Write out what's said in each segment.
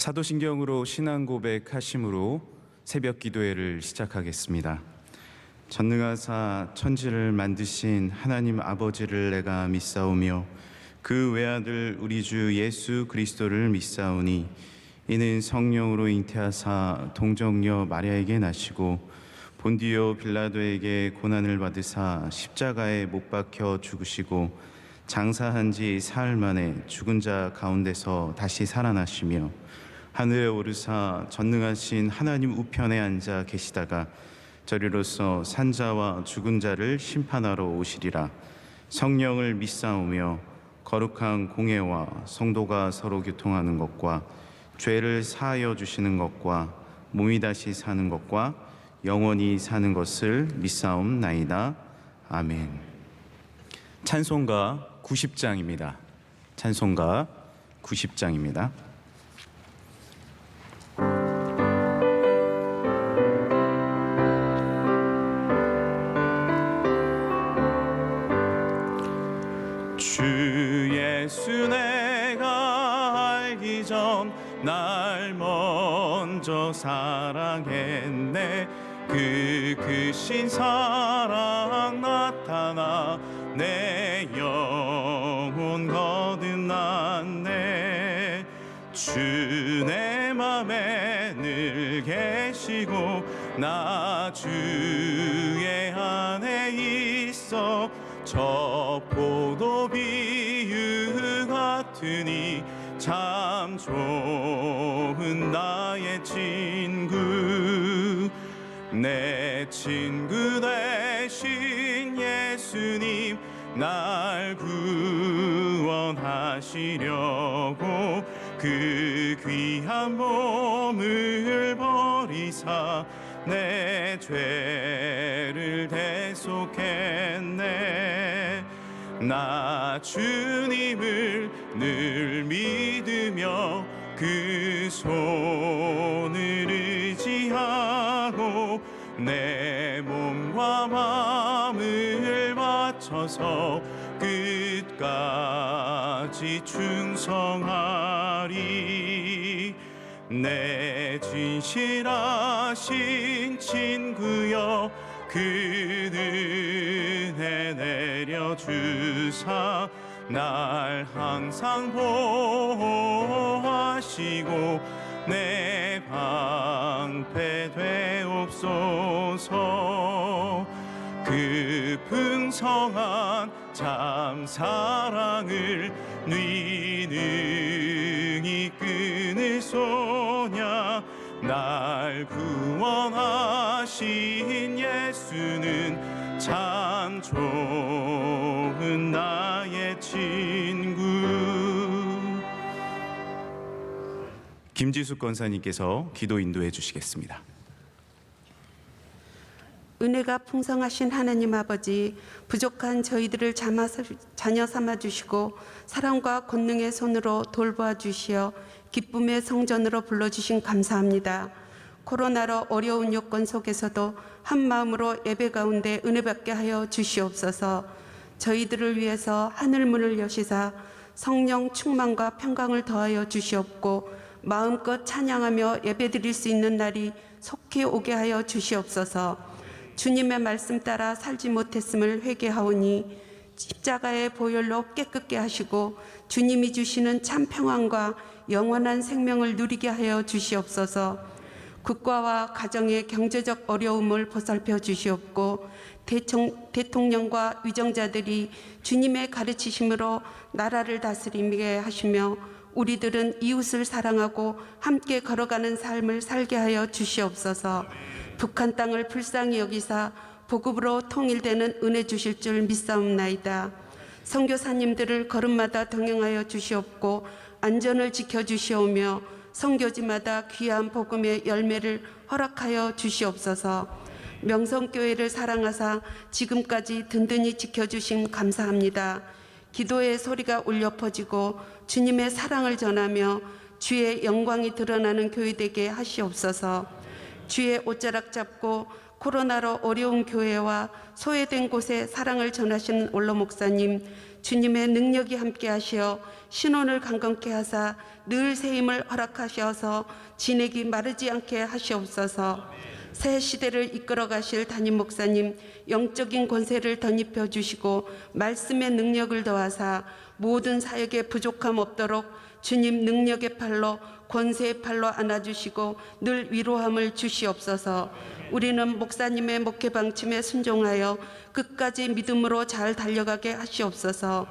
사도신경으로 신앙 고백하심으로 새벽 기도회를 시작하겠습니다. 전능하사 천지를 만드신 하나님 아버지를 내가 믿사오며 그 외아들 우리 주 예수 그리스도를 믿사오니 이는 성령으로 잉태하사 동정녀 마리아에게 나시고 본디오 빌라도에게 고난을 받으사 십자가에 못 박혀 죽으시고 장사한 지 사흘 만에 죽은 자 가운데서 다시 살아나시며 하늘에 오르사 전능하신 하나님 우편에 앉아 계시다가 저리로서 산자와 죽은 자를 심판하러 오시리라. 성령을 믿사오며 거룩한 공회와 성도가 서로 교통하는 것과 죄를 사하여 주시는 것과 몸이 다시 사는 것과 영원히 사는 것을 믿사옵나이다. 아멘. 찬송가 90장입니다. 찬송가 90장입니다. 주 예수 내가 알기 전 날 먼저 사랑했네. 그 크신 사랑 나타나 내 영혼 거듭났네. 주 내 맘에 늘 계시고 나 주의 안에 있어. 저 포도 비유 같으니 참 좋은 나의 친구. 내 친구 되신 예수님 날 구원하시려고 그 귀한 몸을 버리사 내 죄를 대속했네. 나 주님을 늘 믿으며 그 손을 의지하고 내 몸과 마음을 바쳐서 끝까지 충성하리. 내 진실하신 친구여 그 은혜 내려주사 날 항상 보호하시고 내 방패 되옵소서. 그 풍성한 참 사랑을 네 능히 끊을 소냐. 날 구원하신 예수는 참 좋은 나의 친구. 김지숙 권사님께서 기도 인도해 주시겠습니다. 은혜가 풍성하신 하나님 아버지, 부족한 저희들을 자녀 삼아 주시고 사랑과 권능의 손으로 돌보아 주시어 기쁨의 성전으로 불러주신 감사합니다. 코로나로 어려운 여건 속에서도 한 마음으로 예배 가운데 은혜받게 하여 주시옵소서. 저희들을 위해서 하늘문을 여시사 성령 충만과 평강을 더하여 주시옵고 마음껏 찬양하며 예배드릴 수 있는 날이 속히 오게 하여 주시옵소서. 주님의 말씀 따라 살지 못했음을 회개하오니 십자가의 보혈로 깨끗게 하시고 주님이 주시는 참 평안과 영원한 생명을 누리게 하여 주시옵소서. 국가와 가정의 경제적 어려움을 보살펴 주시옵고 대통령과 위정자들이 주님의 가르치심으로 나라를 다스리게 하시며 우리들은 이웃을 사랑하고 함께 걸어가는 삶을 살게 하여 주시옵소서. 북한 땅을 불쌍히 여기사 복음으로 통일되는 은혜 주실 줄 믿사옵나이다. 선교사님들을 걸음마다 동행하여 주시옵고 안전을 지켜주시오며 선교지마다 귀한 복음의 열매를 허락하여 주시옵소서. 명성교회를 사랑하사 지금까지 든든히 지켜주심 감사합니다. 기도의 소리가 울려 퍼지고 주님의 사랑을 전하며 주의 영광이 드러나는 교회 되게 하시옵소서. 주의 옷자락 잡고 코로나로 어려운 교회와 소외된 곳에 사랑을 전하시는 원로 목사님, 주님의 능력이 함께하시어 신원을 강건케 하사 늘 새 힘을 허락하셔서 진액이 마르지 않게 하시옵소서. 새 시대를 이끌어 가실 담임 목사님, 영적인 권세를 덧입혀 주시고 말씀의 능력을 더하사 모든 사역에 부족함 없도록 주님 능력의 팔로 권세의 팔로 안아주시고 늘 위로함을 주시옵소서. 우리는 목사님의 목회 방침에 순종하여 끝까지 믿음으로 잘 달려가게 하시옵소서.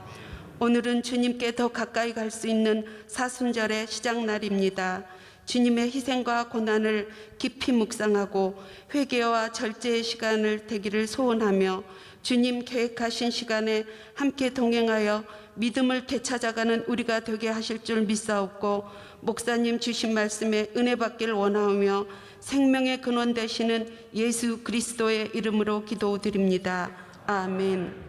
오늘은 주님께 더 가까이 갈 수 있는 사순절의 시작날입니다. 주님의 희생과 고난을 깊이 묵상하고 회개와 절제의 시간을 되기를 소원하며 주님 계획하신 시간에 함께 동행하여 믿음을 되찾아가는 우리가 되게 하실 줄 믿사옵고, 목사님 주신 말씀에 은혜 받기를 원하오며 생명의 근원 되시는 예수 그리스도의 이름으로 기도드립니다. 아멘.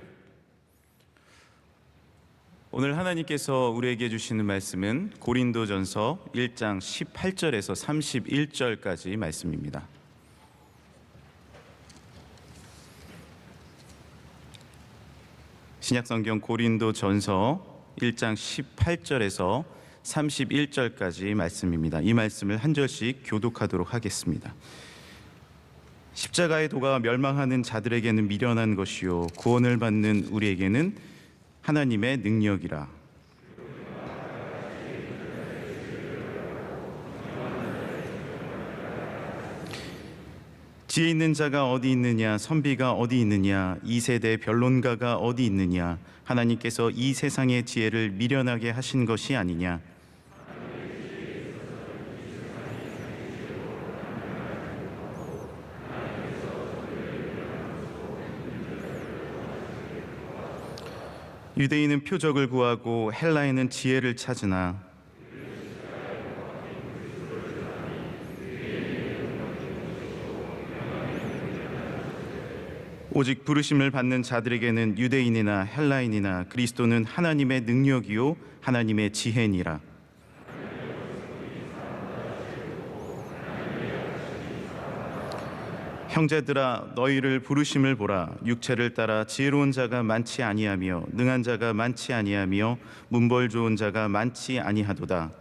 오늘 하나님께서 우리에게 주시는 말씀은 고린도전서 1장 18절에서 31절까지 말씀입니다. 신약성경 고린도전서 1장 18절에서 31절까지 말씀입니다. 이 말씀을 한 절씩 교독하도록 하겠습니다. 십자가의 도가 멸망하는 자들에게는 미련한 것이요 구원을 받는 우리에게는 하나님의 능력이라. 지혜 있는 자가 어디 있느냐, 선비가 어디 있느냐, 이 세대 변론가가 어디 있느냐. 하나님께서 이 세상의 지혜를 미련하게 하신 것이 아니냐. 유대인은 표적을 구하고 헬라인은 지혜를 찾으나 오직 부르심을 받는 자들에게는 유대인이나 헬라인이나 그리스도는 하나님의 능력이요 하나님의 지혜니라. 형제들아, 너희를 부르심을 보라. 육체를 따라 지혜로운 자가 많지 아니하며 능한 자가 많지 아니하며 문벌 좋은 자가 많지 아니하도다.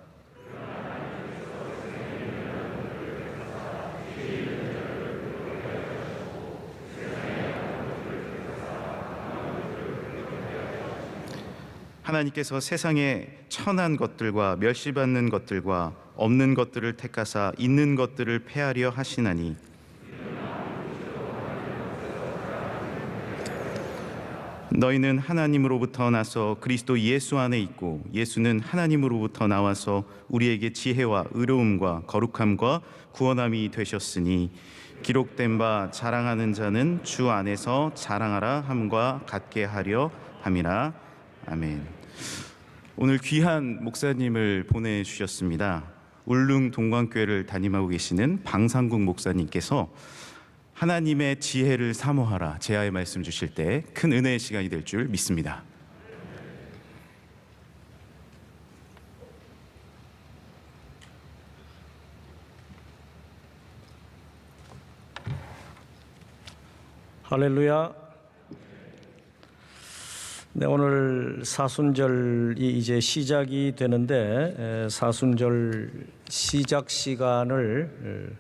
하나님께서 세상의 천한 것들과 멸시받는 것들과 없는 것들을 택하사 있는 것들을 폐하려 하시나니 너희는 하나님으로부터 나서 그리스도 예수 안에 있고 예수는 하나님으로부터 나와서 우리에게 지혜와 의로움과 거룩함과 구원함이 되셨으니 기록된 바 자랑하는 자는 주 안에서 자랑하라 함과 같게 하려 함이라. 아멘. 오늘 귀한 목사님을 보내주셨습니다. 울릉 동광교회를 담임하고 계시는 방상국 목사님께서 하나님의 지혜를 사모하라 제하의 말씀 주실 때 큰 은혜의 시간이 될 줄 믿습니다. 할렐루야. 네, 오늘 사순절이 이제 시작이 되는데 사순절 시작 시간을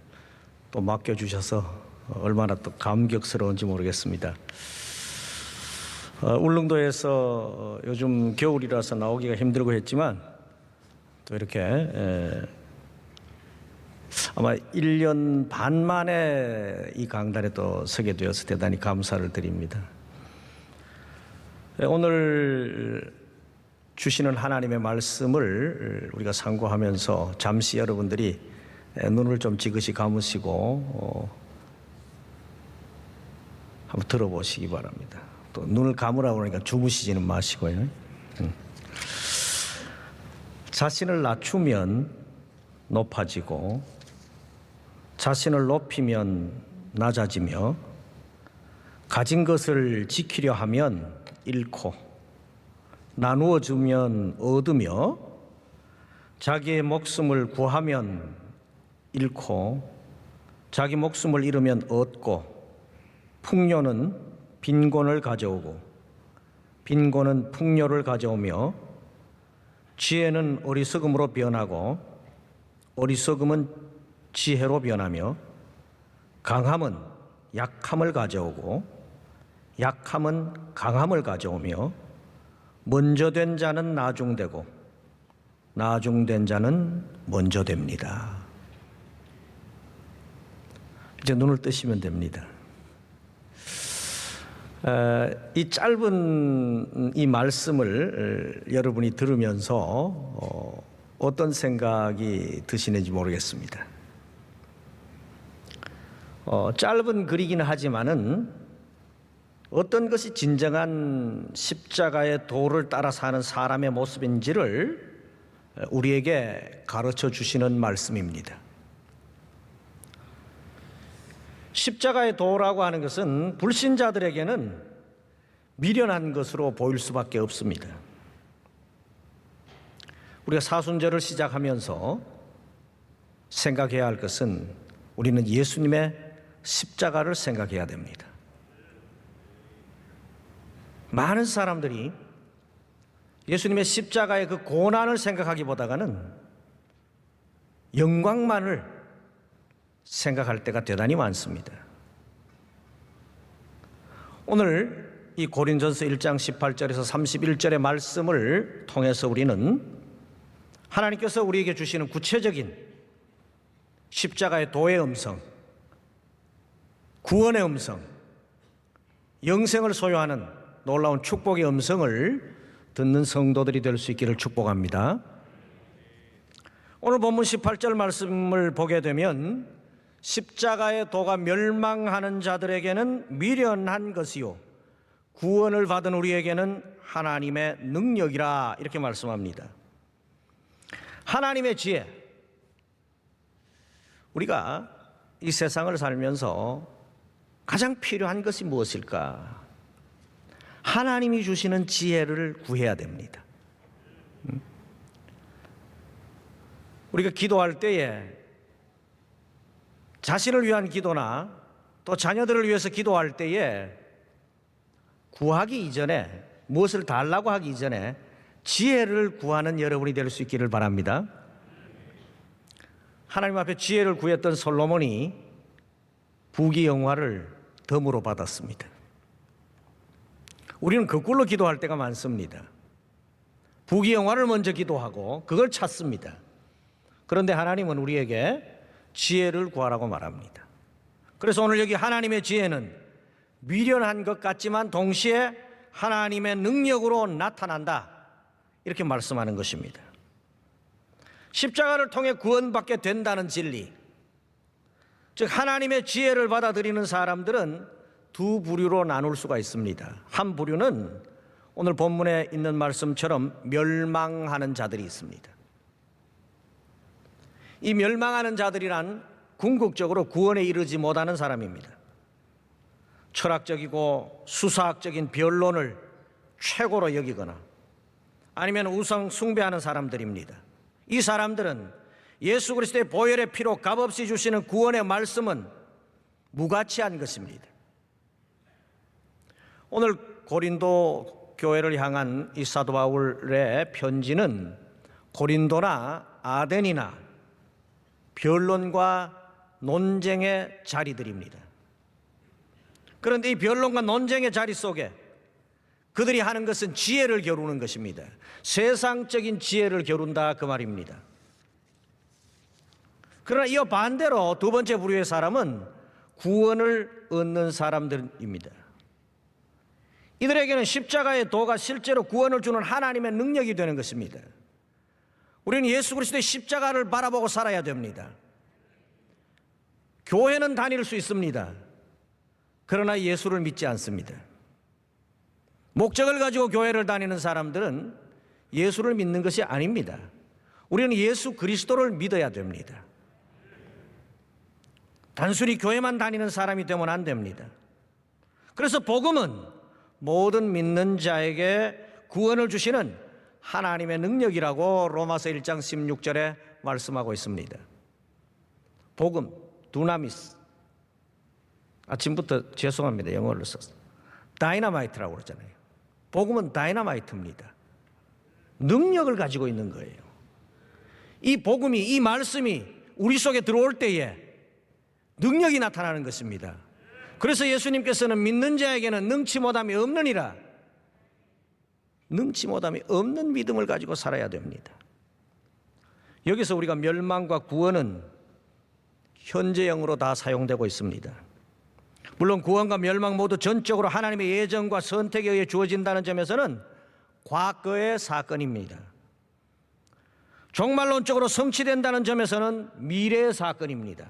또 맡겨주셔서 얼마나 또 감격스러운지 모르겠습니다. 울릉도에서 요즘 겨울이라서 나오기가 힘들고 했지만 또 이렇게 아마 1년 반 만에 이 강단에 또 서게 되어서 대단히 감사를 드립니다. 오늘 주시는 하나님의 말씀을 우리가 상고하면서 잠시 여러분들이 눈을 좀 지그시 감으시고 한번 들어보시기 바랍니다. 또 눈을 감으라고 그러니까 주무시지는 마시고요. 자신을 낮추면 높아지고 자신을 높이면 낮아지며 가진 것을 지키려 하면 잃고 나누어 주면 얻으며 자기의 목숨을 구하면 잃고 자기 목숨을 잃으면 얻고 풍요는 빈곤을 가져오고 빈곤은 풍요를 가져오며 지혜는 어리석음으로 변하고 어리석음은 지혜로 변하며 강함은 약함을 가져오고 약함은 강함을 가져오며 먼저 된 자는 나중되고 나중된 자는 먼저 됩니다. 이제 눈을 뜨시면 됩니다. 이 짧은 이 말씀을 여러분이 들으면서 어떤 생각이 드시는지 모르겠습니다. 짧은 글이긴 하지만은 어떤 것이 진정한 십자가의 도를 따라 사는 사람의 모습인지를 우리에게 가르쳐 주시는 말씀입니다. 십자가의 도라고 하는 것은 불신자들에게는 미련한 것으로 보일 수밖에 없습니다. 우리가 사순절을 시작하면서 생각해야 할 것은 우리는 예수님의 십자가를 생각해야 됩니다. 많은 사람들이 예수님의 십자가의 그 고난을 생각하기보다는 영광만을 생각할 때가 대단히 많습니다. 오늘 이 고린전서 1장 18절에서 31절의 말씀을 통해서 우리는 하나님께서 우리에게 주시는 구체적인 십자가의 도의 음성, 구원의 음성, 영생을 소유하는 놀라운 축복의 음성을 듣는 성도들이 될 수 있기를 축복합니다. 오늘 본문 18절 말씀을 보게 되면 십자가의 도가 멸망하는 자들에게는 미련한 것이요 구원을 받은 우리에게는 하나님의 능력이라 이렇게 말씀합니다. 하나님의 지혜. 우리가 이 세상을 살면서 가장 필요한 것이 무엇일까? 하나님이 주시는 지혜를 구해야 됩니다. 우리가 기도할 때에 자신을 위한 기도나 또 자녀들을 위해서 기도할 때에 구하기 이전에 무엇을 달라고 하기 이전에 지혜를 구하는 여러분이 될 수 있기를 바랍니다. 하나님 앞에 지혜를 구했던 솔로몬이 부귀영화를 덤으로 받았습니다. 우리는 거꾸로 기도할 때가 많습니다. 부귀영화를 먼저 기도하고 그걸 찾습니다. 그런데 하나님은 우리에게 지혜를 구하라고 말합니다. 그래서 오늘 여기 하나님의 지혜는 미련한 것 같지만 동시에 하나님의 능력으로 나타난다. 이렇게 말씀하는 것입니다. 십자가를 통해 구원받게 된다는 진리, 즉 하나님의 지혜를 받아들이는 사람들은 두 부류로 나눌 수가 있습니다. 한 부류는 오늘 본문에 있는 말씀처럼 멸망하는 자들이 있습니다. 이 멸망하는 자들이란 궁극적으로 구원에 이르지 못하는 사람입니다. 철학적이고 수사학적인 변론을 최고로 여기거나 아니면 우상 숭배하는 사람들입니다. 이 사람들은 예수 그리스도의 보혈의 피로 값없이 주시는 구원의 말씀은 무가치한 것입니다. 오늘 고린도 교회를 향한 이 사도 바울의 편지는 고린도나 아덴이나 변론과 논쟁의 자리들입니다. 그런데 이 변론과 논쟁의 자리 속에 그들이 하는 것은 지혜를 겨루는 것입니다. 세상적인 지혜를 겨룬다 그 말입니다. 그러나 이와 반대로 두 번째 부류의 사람은 구원을 얻는 사람들입니다. 이들에게는 십자가의 도가 실제로 구원을 주는 하나님의 능력이 되는 것입니다. 우리는 예수 그리스도의 십자가를 바라보고 살아야 됩니다. 교회는 다닐 수 있습니다. 그러나 예수를 믿지 않습니다. 목적을 가지고 교회를 다니는 사람들은 예수를 믿는 것이 아닙니다. 우리는 예수 그리스도를 믿어야 됩니다. 단순히 교회만 다니는 사람이 되면 안 됩니다. 그래서 복음은 모든 믿는 자에게 구원을 주시는 하나님의 능력이라고 로마서 1장 16절에 말씀하고 있습니다. 복음, 두나미스, 아침부터 죄송합니다. 영어를 썼어요. 다이너마이트라고 그러잖아요. 복음은 다이너마이트입니다. 능력을 가지고 있는 거예요. 이 복음이, 이 말씀이 우리 속에 들어올 때에 능력이 나타나는 것입니다. 그래서 예수님께서는 믿는 자에게는 능치 못함이 없느니라. 능치 못함이 없는 믿음을 가지고 살아야 됩니다. 여기서 우리가 멸망과 구원은 현재형으로 다 사용되고 있습니다. 물론 구원과 멸망 모두 전적으로 하나님의 예정과 선택에 의해 주어진다는 점에서는 과거의 사건입니다. 종말론적으로 성취된다는 점에서는 미래의 사건입니다.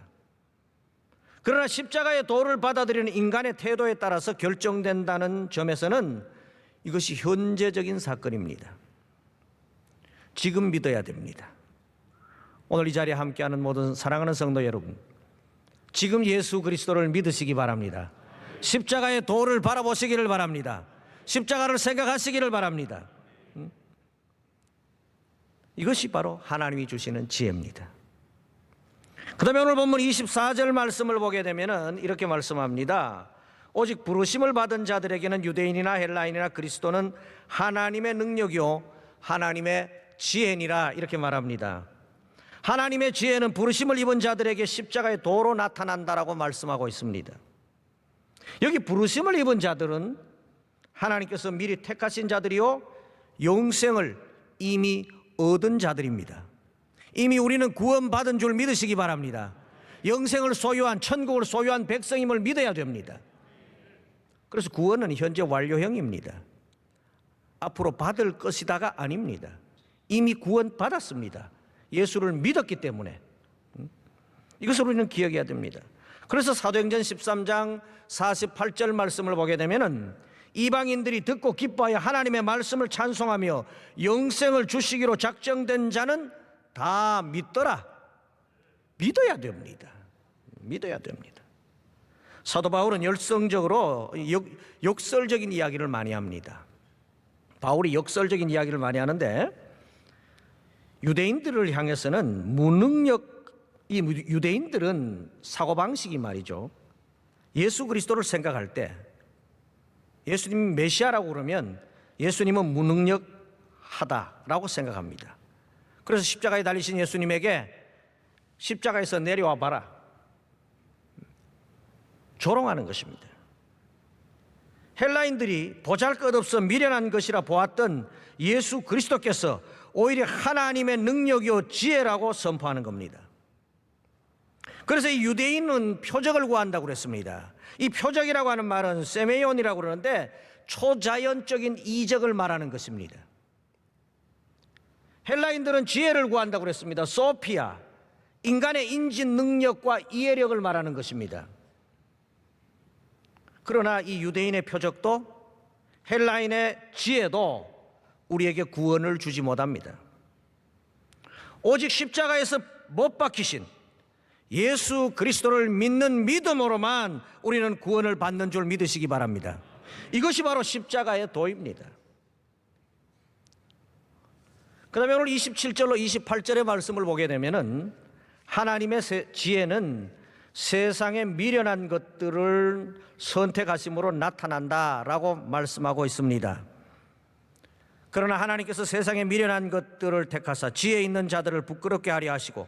그러나 십자가의 도를 받아들이는 인간의 태도에 따라서 결정된다는 점에서는 이것이 현재적인 사건입니다. 지금 믿어야 됩니다. 오늘 이 자리에 함께하는 모든 사랑하는 성도 여러분, 지금 예수 그리스도를 믿으시기 바랍니다. 십자가의 도를 바라보시기를 바랍니다. 십자가를 생각하시기를 바랍니다. 이것이 바로 하나님이 주시는 지혜입니다. 그 다음에 오늘 본문 24절 말씀을 보게 되면 이렇게 말씀합니다. 오직 부르심을 받은 자들에게는 유대인이나 헬라인이나 그리스도는 하나님의 능력이요 하나님의 지혜니라, 이렇게 말합니다. 하나님의 지혜는 부르심을 입은 자들에게 십자가의 도로 나타난다라고 말씀하고 있습니다. 여기 부르심을 입은 자들은 하나님께서 미리 택하신 자들이요 영생을 이미 얻은 자들입니다. 이미 우리는 구원받은 줄 믿으시기 바랍니다. 영생을 소유한, 천국을 소유한 백성임을 믿어야 됩니다. 그래서 구원은 현재 완료형입니다. 앞으로 받을 것이다가 아닙니다. 이미 구원받았습니다. 예수를 믿었기 때문에. 이것을 우리는 기억해야 됩니다. 그래서 사도행전 13장 48절 말씀을 보게 되면은 이방인들이 듣고 기뻐하여 하나님의 말씀을 찬송하며 영생을 주시기로 작정된 자는 다 믿더라. 믿어야 됩니다. 믿어야 됩니다. 사도 바울은 열성적으로 역설적인 이야기를 많이 합니다. 바울이 역설적인 이야기를 많이 하는데 유대인들을 향해서는 이 유대인들은 사고방식이 말이죠. 예수 그리스도를 생각할 때 예수님이 메시아라고 그러면 예수님은 무능력하다라고 생각합니다. 그래서 십자가에 달리신 예수님에게 십자가에서 내려와 봐라, 조롱하는 것입니다. 헬라인들이 보잘것없어 미련한 것이라 보았던 예수 그리스도께서 오히려 하나님의 능력이요 지혜라고 선포하는 겁니다. 그래서 이 유대인은 표적을 구한다고 그랬습니다. 이 표적이라고 하는 말은 세메온이라고 그러는데 초자연적인 이적을 말하는 것입니다. 헬라인들은 지혜를 구한다고 그랬습니다. 소피아, 인간의 인지 능력과 이해력을 말하는 것입니다. 그러나 이 유대인의 표적도 헬라인의 지혜도 우리에게 구원을 주지 못합니다. 오직 십자가에서 못 박히신 예수 그리스도를 믿는 믿음으로만 우리는 구원을 받는 줄 믿으시기 바랍니다. 이것이 바로 십자가의 도입니다. 그 다음에 오늘 27절로 28절의 말씀을 보게 되면은 하나님의 지혜는 세상에 미련한 것들을 선택하심으로 나타난다라고 말씀하고 있습니다. 그러나 하나님께서 세상에 미련한 것들을 택하사 지혜 있는 자들을 부끄럽게 하려 하시고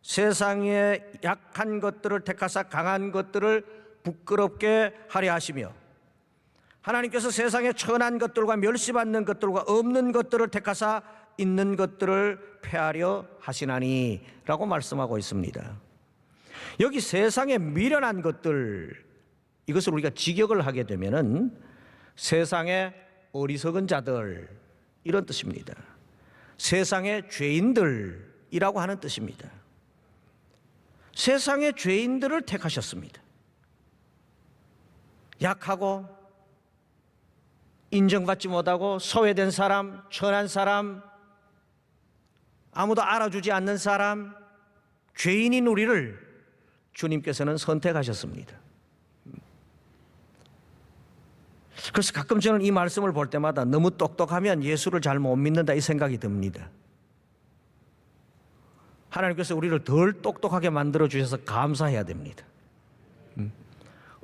세상에 약한 것들을 택하사 강한 것들을 부끄럽게 하려 하시며 하나님께서 세상에 천한 것들과 멸시받는 것들과 없는 것들을 택하사 있는 것들을 폐하려 하시나니 라고 말씀하고 있습니다. 여기 세상에 미련한 것들, 이것을 우리가 직역을 하게 되면은 세상의 어리석은 자들, 이런 뜻입니다. 세상의 죄인들이라고 하는 뜻입니다. 세상의 죄인들을 택하셨습니다. 약하고 인정받지 못하고 소외된 사람, 천한 사람, 아무도 알아주지 않는 사람, 죄인인 우리를 주님께서는 선택하셨습니다. 그래서 가끔 저는 이 말씀을 볼 때마다 너무 똑똑하면 예수를 잘 못 믿는다 이 생각이 듭니다. 하나님께서 우리를 덜 똑똑하게 만들어 주셔서 감사해야 됩니다.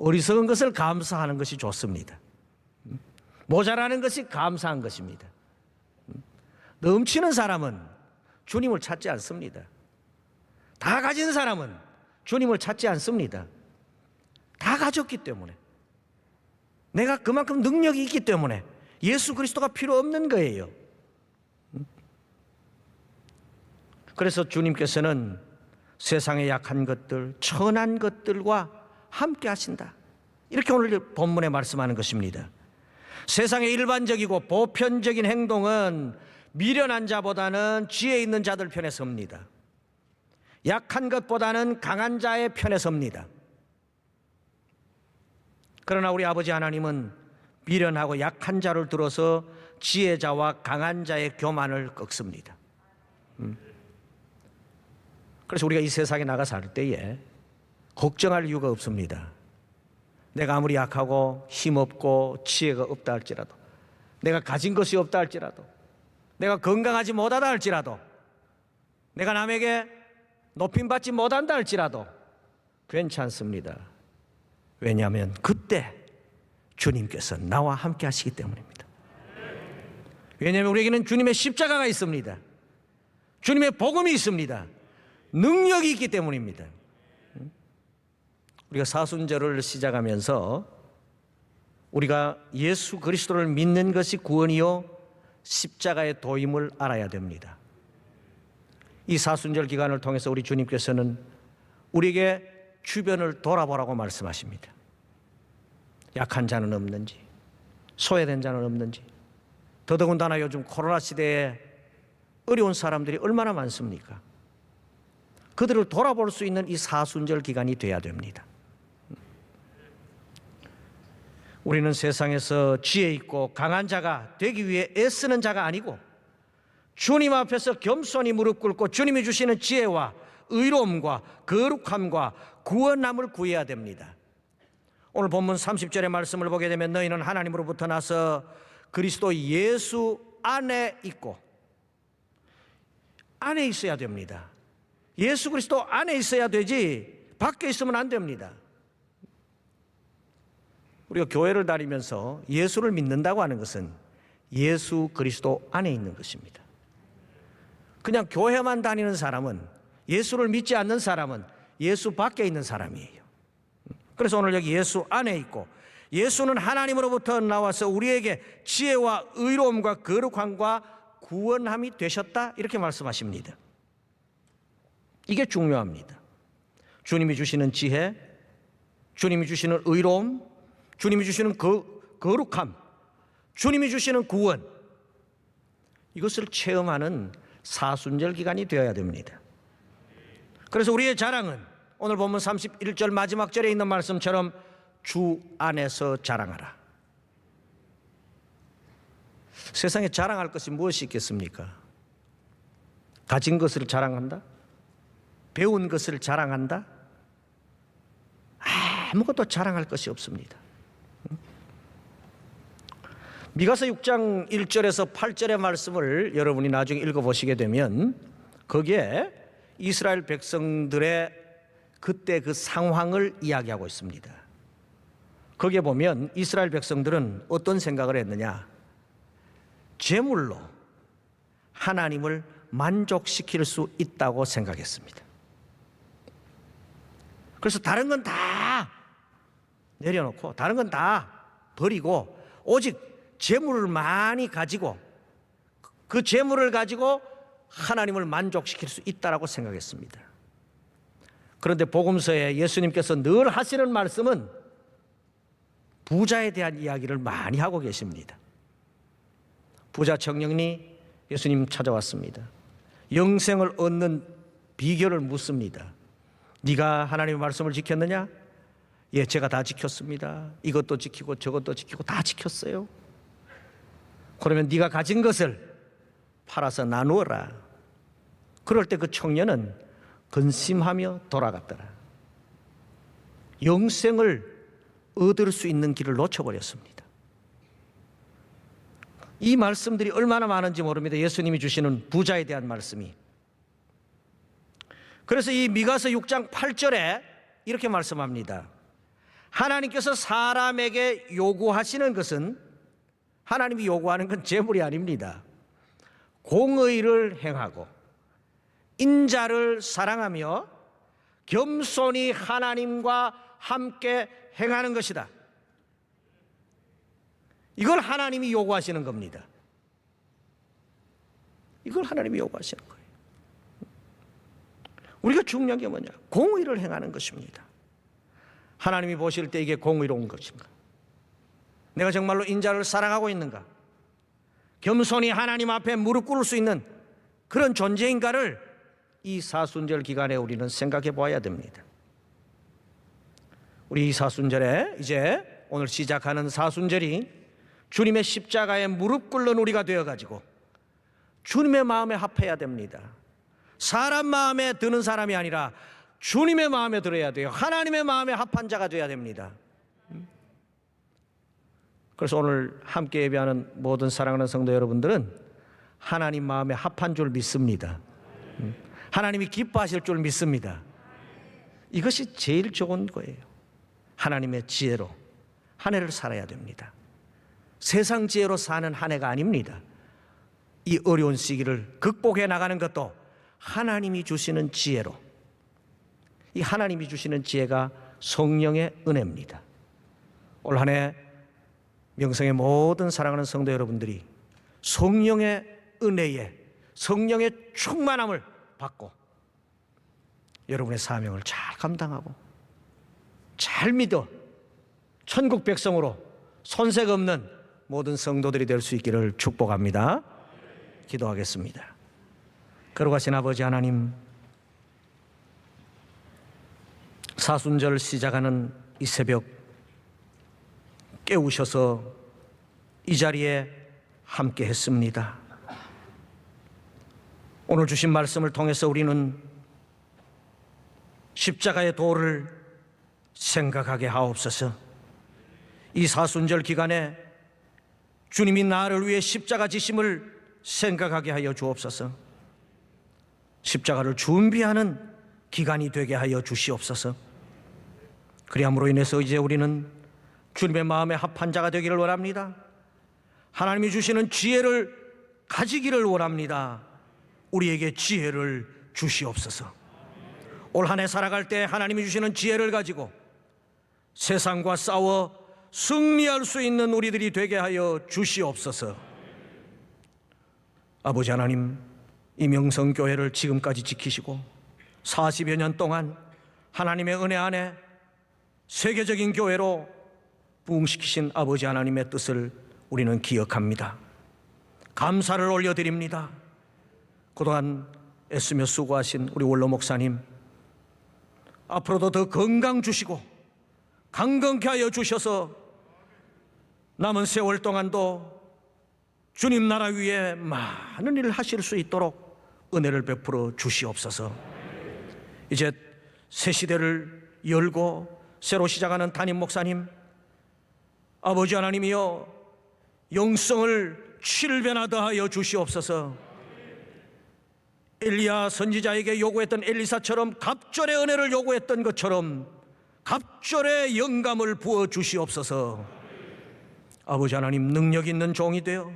어리석은 것을 감사하는 것이 좋습니다. 모자라는 것이 감사한 것입니다. 넘치는 사람은 주님을 찾지 않습니다. 다 가진 사람은 주님을 찾지 않습니다. 다 가졌기 때문에, 내가 그만큼 능력이 있기 때문에 예수 그리스도가 필요 없는 거예요. 그래서 주님께서는 세상의 약한 것들, 천한 것들과 함께 하신다, 이렇게 오늘 본문에 말씀하는 것입니다. 세상의 일반적이고 보편적인 행동은 미련한 자보다는 지혜 있는 자들 편에 섭니다. 약한 것보다는 강한 자의 편에 섭니다. 그러나 우리 아버지 하나님은 미련하고 약한 자를 들어서 지혜자와 강한 자의 교만을 꺾습니다. 그래서 우리가 이 세상에 나가 살 때에 걱정할 이유가 없습니다. 내가 아무리 약하고 힘없고 지혜가 없다 할지라도, 내가 가진 것이 없다 할지라도, 내가 건강하지 못하다 할지라도, 내가 남에게 높임받지 못한다 할지라도 괜찮습니다. 왜냐하면 그때 주님께서 나와 함께 하시기 때문입니다. 왜냐하면 우리에게는 주님의 십자가가 있습니다. 주님의 복음이 있습니다. 능력이 있기 때문입니다. 우리가 사순절을 시작하면서 우리가 예수 그리스도를 믿는 것이 구원이요 십자가의 도임을 알아야 됩니다. 이 사순절 기간을 통해서 우리 주님께서는 우리에게 주변을 돌아보라고 말씀하십니다. 약한 자는 없는지, 소외된 자는 없는지, 더더군다나 요즘 코로나 시대에 어려운 사람들이 얼마나 많습니까? 그들을 돌아볼 수 있는 이 사순절 기간이 돼야 됩니다. 우리는 세상에서 지혜 있고 강한 자가 되기 위해 애쓰는 자가 아니고 주님 앞에서 겸손히 무릎 꿇고 주님이 주시는 지혜와 의로움과 거룩함과 구원함을 구해야 됩니다. 오늘 본문 30절의 말씀을 보게 되면 너희는 하나님으로부터 나서 그리스도 예수 안에 있고, 안에 있어야 됩니다. 예수 그리스도 안에 있어야 되지 밖에 있으면 안 됩니다. 우리가 교회를 다니면서 예수를 믿는다고 하는 것은 예수 그리스도 안에 있는 것입니다. 그냥 교회만 다니는 사람은, 예수를 믿지 않는 사람은 예수 밖에 있는 사람이에요. 그래서 오늘 여기 예수 안에 있고, 예수는 하나님으로부터 나와서 우리에게 지혜와 의로움과 거룩함과 구원함이 되셨다, 이렇게 말씀하십니다. 이게 중요합니다. 주님이 주시는 지혜, 주님이 주시는 의로움, 주님이 주시는 거룩함, 주님이 주시는 구원, 이것을 체험하는 사순절 기간이 되어야 됩니다. 그래서 우리의 자랑은 오늘 본문 31절 마지막 절에 있는 말씀처럼 주 안에서 자랑하라. 세상에 자랑할 것이 무엇이 있겠습니까? 가진 것을 자랑한다? 배운 것을 자랑한다? 아무것도 자랑할 것이 없습니다. 미가서 6장 1절에서 8절의 말씀을 여러분이 나중에 읽어보시게 되면 거기에 이스라엘 백성들의 그때 그 상황을 이야기하고 있습니다. 거기에 보면 이스라엘 백성들은 어떤 생각을 했느냐? 재물로 하나님을 만족시킬 수 있다고 생각했습니다. 그래서 다른 건 다 내려놓고, 다른 건 다 버리고 오직 재물을 많이 가지고, 그 재물을 가지고 하나님을 만족시킬 수 있다라고 생각했습니다. 그런데 복음서에 예수님께서 늘 하시는 말씀은 부자에 대한 이야기를 많이 하고 계십니다. 부자 청년이 예수님 찾아왔습니다. 영생을 얻는 비결을 묻습니다. 네가 하나님의 말씀을 지켰느냐? 예, 제가 다 지켰습니다. 이것도 지키고 저것도 지키고 다 지켰어요. 그러면 네가 가진 것을 팔아서 나누어라. 그럴 때 그 청년은 근심하며 돌아갔더라. 영생을 얻을 수 있는 길을 놓쳐버렸습니다. 이 말씀들이 얼마나 많은지 모릅니다. 예수님이 주시는 부자에 대한 말씀이. 그래서 이 미가서 6장 8절에 이렇게 말씀합니다. 하나님께서 사람에게 요구하시는 것은, 하나님이 요구하는 건 재물이 아닙니다. 공의를 행하고 인자를 사랑하며 겸손히 하나님과 함께 행하는 것이다. 이걸 하나님이 요구하시는 겁니다. 이걸 하나님이 요구하시는 거예요. 우리가 중요한 게 뭐냐? 공의를 행하는 것입니다. 하나님이 보실 때 이게 공의로운 것인가? 내가 정말로 인자를 사랑하고 있는가? 겸손히 하나님 앞에 무릎 꿇을 수 있는 그런 존재인가를 이 사순절 기간에 우리는 생각해 보아야 됩니다. 우리 이 사순절에, 이제 오늘 시작하는 사순절이 주님의 십자가에 무릎 꿇는 우리가 되어가지고 주님의 마음에 합해야 됩니다. 사람 마음에 드는 사람이 아니라 주님의 마음에 들어야 돼요. 하나님의 마음에 합한 자가 되어야 됩니다. 그래서 오늘 함께 예배하는 모든 사랑하는 성도 여러분들은 하나님 마음에 합한 줄 믿습니다. 하나님이 기뻐하실 줄 믿습니다. 이것이 제일 좋은 거예요. 하나님의 지혜로 한 해를 살아야 됩니다. 세상 지혜로 사는 한 해가 아닙니다. 이 어려운 시기를 극복해 나가는 것도 하나님이 주시는 지혜로, 이 하나님이 주시는 지혜가 성령의 은혜입니다. 올 한 해 명성의 모든 사랑하는 성도 여러분들이 성령의 은혜에, 성령의 충만함을 받고 여러분의 사명을 잘 감당하고 잘 믿어 천국 백성으로 손색 없는 모든 성도들이 될 수 있기를 축복합니다. 기도하겠습니다. 거룩하신 아버지 하나님, 사순절 시작하는 이 새벽 깨우셔서 이 자리에 함께 했습니다. 오늘 주신 말씀을 통해서 우리는 십자가의 도를 생각하게 하옵소서. 이 사순절 기간에 주님이 나를 위해 십자가 지심을 생각하게 하여 주옵소서. 십자가를 준비하는 기간이 되게 하여 주시옵소서. 그리함으로 인해서 이제 우리는 주님의 마음에 합한 자가 되기를 원합니다. 하나님이 주시는 지혜를 가지기를 원합니다. 우리에게 지혜를 주시옵소서. 올 한 해 살아갈 때 하나님이 주시는 지혜를 가지고 세상과 싸워 승리할 수 있는 우리들이 되게 하여 주시옵소서. 아버지 하나님, 이 명성교회를 지금까지 지키시고 40여 년 동안 하나님의 은혜 안에 세계적인 교회로 부흥시키신 아버지 하나님의 뜻을 우리는 기억합니다. 감사를 올려드립니다. 그동안 애쓰며 수고하신 우리 원로 목사님, 앞으로도 더 건강 주시고 강건케 하여 주셔서 남은 세월 동안도 주님 나라 위에 많은 일을 하실 수 있도록 은혜를 베풀어 주시옵소서. 이제 새 시대를 열고 새로 시작하는 담임 목사님, 아버지 하나님이여 영성을 7배나 더하여 주시옵소서. 엘리야 선지자에게 요구했던 엘리사처럼 갑절의 은혜를 요구했던 것처럼 갑절의 영감을 부어 주시옵소서. 아버지 하나님, 능력 있는 종이 되어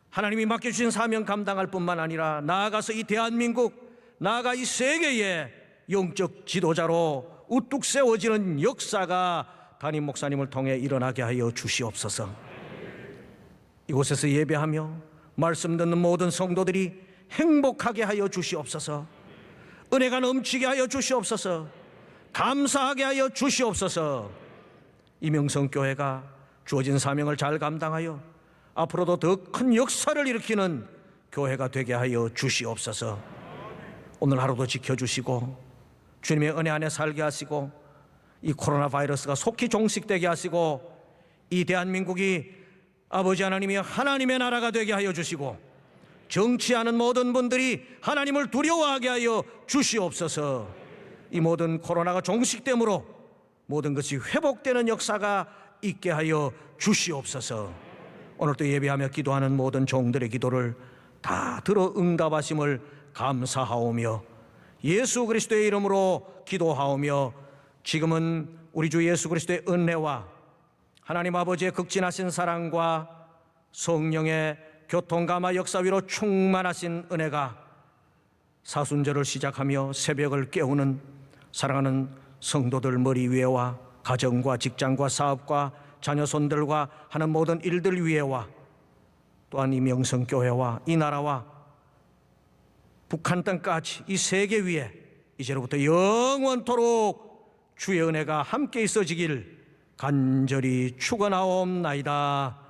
하나님이 맡겨주신 사명 감당할 뿐만 아니라 나아가서 이 대한민국, 나아가 이 세계의 영적 지도자로 우뚝 세워지는 역사가 담임 목사님을 통해 일어나게 하여 주시옵소서. 이곳에서 예배하며 말씀 듣는 모든 성도들이 행복하게 하여 주시옵소서. 은혜가 넘치게 하여 주시옵소서. 감사하게 하여 주시옵소서. 이 명성교회가 주어진 사명을 잘 감당하여 앞으로도 더 큰 역사를 일으키는 교회가 되게 하여 주시옵소서. 오늘 하루도 지켜주시고 주님의 은혜 안에 살게 하시고 이 코로나 바이러스가 속히 종식되게 하시고 이 대한민국이 아버지 하나님이 하나님의 나라가 되게 하여 주시고 정치하는 모든 분들이 하나님을 두려워하게 하여 주시옵소서. 이 모든 코로나가 종식됨으로 모든 것이 회복되는 역사가 있게 하여 주시옵소서. 오늘도 예배하며 기도하는 모든 종들의 기도를 다 들어 응답하심을 감사하오며 예수 그리스도의 이름으로 기도하오며 지금은 우리 주 예수 그리스도의 은혜와 하나님 아버지의 극진하신 사랑과 성령의 교통감화 역사 위로 충만하신 은혜가 사순절을 시작하며 새벽을 깨우는 사랑하는 성도들 머리 위에와 가정과 직장과 사업과 자녀 손들과 하는 모든 일들 위에와 또한 이 명성교회와 이 나라와 북한 땅까지 이 세계 위에 이제로부터 영원토록 주의 은혜가 함께 있어지길 간절히 축원하옵나이다.